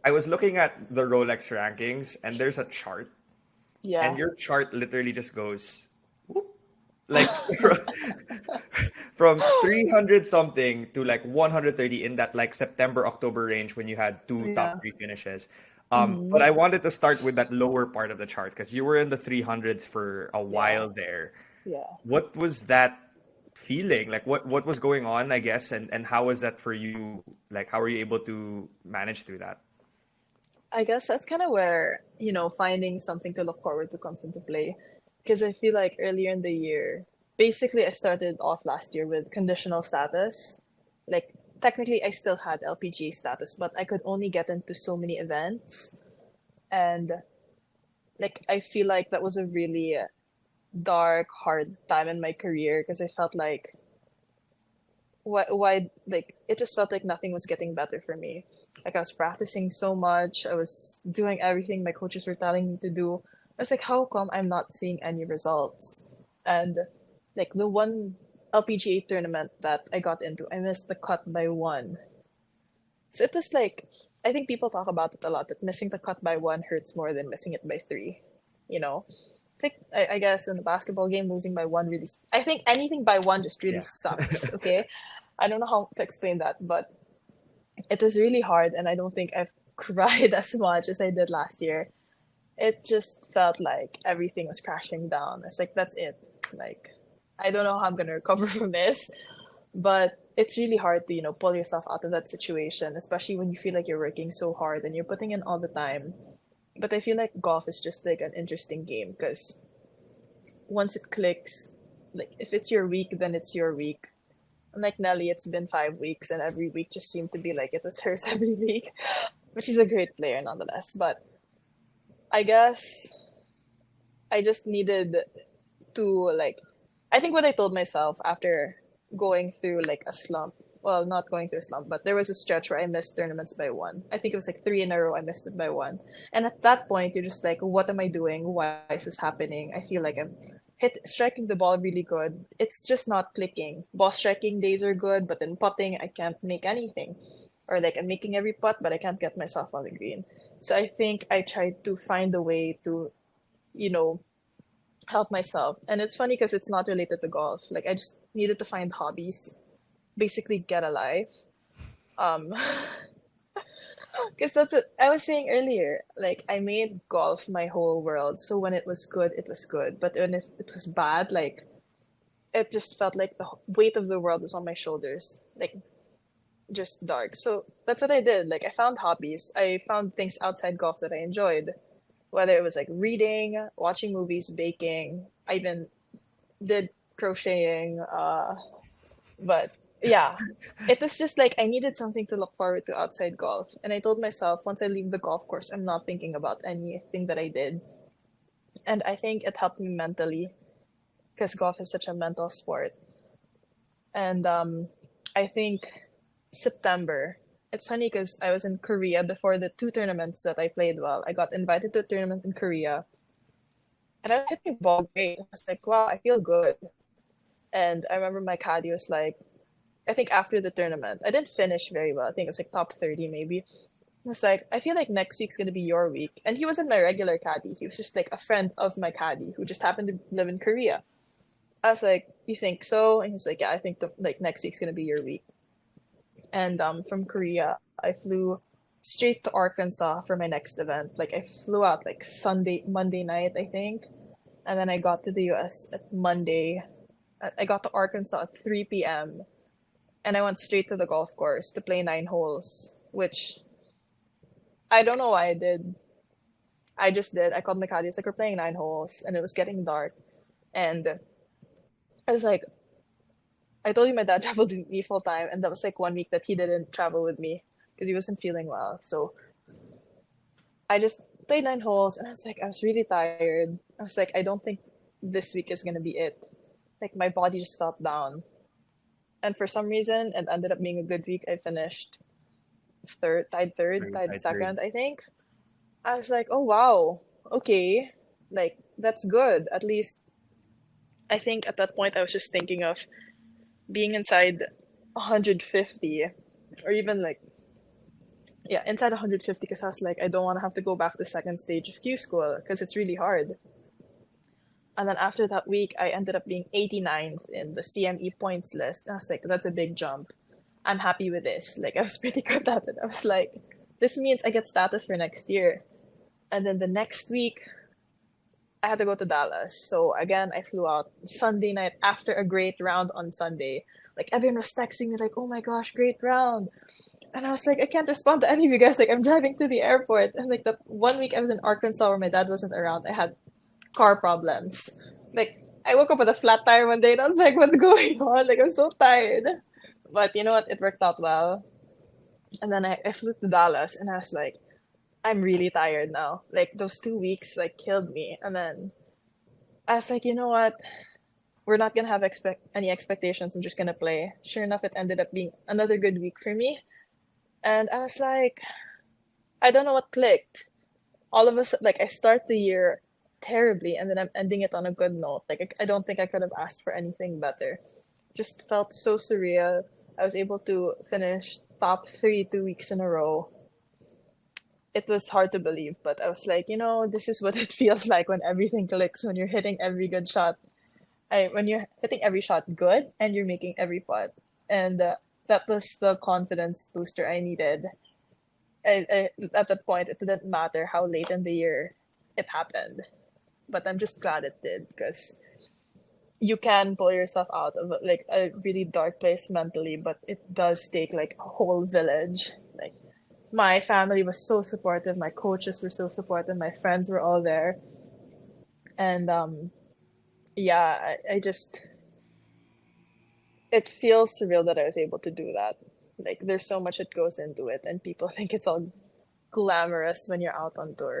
I was looking at the Rolex rankings, and there's a chart, and Yeah. your chart literally just goes whoop, like from, from 300 something to like 130 in that like September October range when you had two top Yeah. three finishes. But Hmm. I wanted to start with that lower part of the chart because you were in the 300s for a Yeah. while there. Yeah. What was that feeling? Like what was going on, I guess, and how was that for you? Like how were you able to manage through that? I guess that's kind of where, finding something to look forward to comes into play. Because I feel like earlier in the year, basically, I started off last year with conditional status. Like, technically, I still had LPGA status, but I could only get into so many events. And, like, I feel like that was a really dark, hard time in my career because I felt like why like it just felt like nothing was getting better for me. Like I was practicing so much, I was doing everything my coaches were telling me to do. I was like, how come I'm not seeing any results? And like the one LPGA tournament that I got into, I missed the cut by one. So it was like, I think people talk about it a lot that missing the cut by one hurts more than missing it by three. You know, it's like I guess in the basketball game, losing by one really. I think anything by one just really Yeah. sucks. Okay, I don't know how to explain that, but it was really hard, and I don't think I've cried as much as I did last year. It just felt like everything was crashing down. It's like that's it. Like I don't know how I'm gonna recover from this, but it's really hard to pull yourself out of that situation, especially when you feel like you're working so hard and you're putting in all the time. But I feel like golf is just like an interesting game because once it clicks, like if it's your week, then it's your week. Unlike Nelly, it's been 5 weeks, and every week just seemed to be like it was hers every week. But she's a great player nonetheless. But I guess I just needed to like I think what I told myself after going through like a slump, well, not going through a slump, but there was a stretch where I missed tournaments by one. I think it was like three in a row I missed it by one. And at that point you're just like, what am I doing? Why is this happening? I feel like I'm striking the ball really good. It's just not clicking. Ball striking days are good, but then putting I can't make anything. Or like I'm making every putt, but I can't get myself on the green. So I think I tried to find a way to, you know, help myself. And it's funny because it's not related to golf. Like I just needed to find hobbies, basically get a life. Um, because that's it. I was saying earlier. Like I made golf my whole world. So when it was good, it was good. But when it was bad, like it just felt like the weight of the world was on my shoulders. Like just dark. So that's what I did. Like I found hobbies. I found things outside golf that I enjoyed. Whether it was like reading, watching movies, baking. I even did crocheting. But yeah, it was just like I needed something to look forward to outside golf. And I told myself once I leave the golf course, I'm not thinking about anything that I did. And I think it helped me mentally because golf is such a mental sport. And I think September, it's funny because I was in Korea before the two tournaments that I played well. I got invited to a tournament in Korea and I was hitting the ball great. I was like, wow, I feel good. And I remember my caddy was like, I think after the tournament, I didn't finish very well. I think it was like top 30 maybe. I was like, I feel like next week's gonna be your week. And he wasn't my regular caddy. He was just like a friend of my caddy who just happened to live in Korea. I was like, you think so? And he's like, yeah, I think like next week's gonna be your week. And from Korea, I flew straight to Arkansas for my next event. Like I flew out like Monday night, I think, and then I got to the U.S. at Monday. I got to Arkansas at 3 p.m. and I went straight to the golf course to play 9 holes, which I don't know why I did. I just did. I called my caddy. It's like we're playing 9 holes, and it was getting dark, and I was like, I told you my dad traveled with me full time, and that was like 1 week that he didn't travel with me because he wasn't feeling well. So I just played 9 holes, and I was like, I was really tired. I was like, I don't think this week is gonna be it. Like my body just felt down, and for some reason, it ended up being a good week. I finished third, Third, tied I third. second, I think. I was like, oh wow, okay, like that's good. At least I think at that point I was just thinking of being inside 150 or even like yeah, inside 150 because I was like, I don't want to have to go back to second stage of Q school because it's really hard. And then after that week, I ended up being 89th in the CME points list. And I was like, that's a big jump. I'm happy with this. Like, I was pretty good at it. I was like, this means I get status for next year. And then the next week, I had to go to Dallas. So again, I flew out Sunday night after a great round on Sunday. Like, everyone was texting me, like, oh my gosh, great round. And I was like, I can't respond to any of you guys. Like, I'm driving to the airport. And like, that one week I was in Arkansas where my dad wasn't around, I had car problems. Like, I woke up with a flat tire one day and I was like, what's going on? Like, I'm so tired. But you know what? It worked out well. And then I flew to Dallas and I was like, I'm really tired now. Like, those 2 weeks, like, killed me. And then I was like, you know what? We're not gonna have any expectations. I'm just gonna play. Sure enough, it ended up being another good week for me. And I was like, I don't know what clicked. All of a sudden, like, I start the year terribly and then I'm ending it on a good note. Like, I don't think I could have asked for anything better. Just felt so surreal. I was able to finish top three 2 weeks in a row. It was hard to believe, but I was like, this is what it feels like when everything clicks, when you're hitting every good shot. When you're hitting every shot good and you're making every putt. And that was the confidence booster I needed. At that point, it didn't matter how late in the year it happened. But I'm just glad it did because you can pull yourself out of like a really dark place mentally, but it does take like a whole village. Like my family was so supportive, my coaches were so supportive, my friends were all there. And yeah, I just it feels surreal that I was able to do that. Like there's so much that goes into it and people think it's all glamorous when you're out on tour.